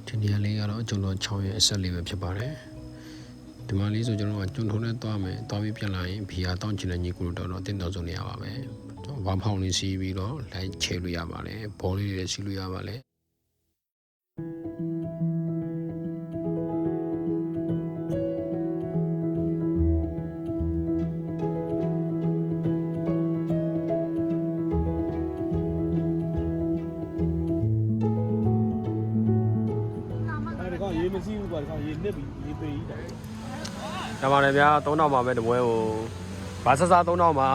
ဒီနေရာလေးကတော့ကျွန်တော်6ရက်အဆက်လေးပဲဖြစ်ပါတယ်ဒီမှာလေးဆိုကျွန်တော်ကကျွန်းထုံးနဲ့သွားမယ်သွားပြီးပြန်လာရင်ဘီယာတောင်းချင်တဲ့ညီကိုတို့တော့တင်တော်ဆုံးနေရပါပဲဝမ်ဖောင်လေးစီးပြီးတော့လိုက်ချဲလို့ရပါတယ်ဘောလေးတွေစီးလို့ရပါလေရေမရှိဘူးကွာဒီကောင်ရေနစ်ပြီးရေပေကြီးတယ် ဒါပါလေဗျာ3000ပါပဲတပွဲကိုဘာဆဆ3000ပါ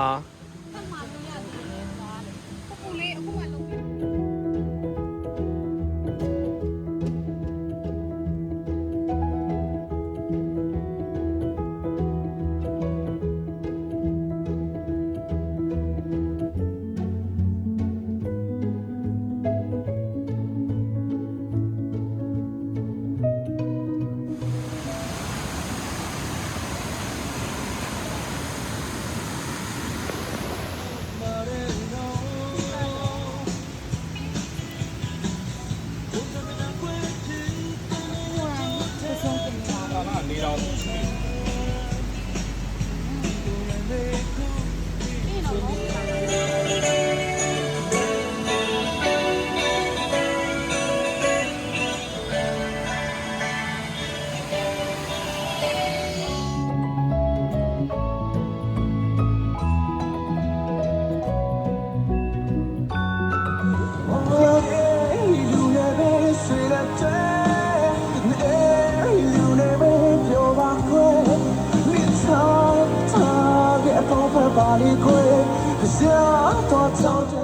နေတော့把你归，想多找着。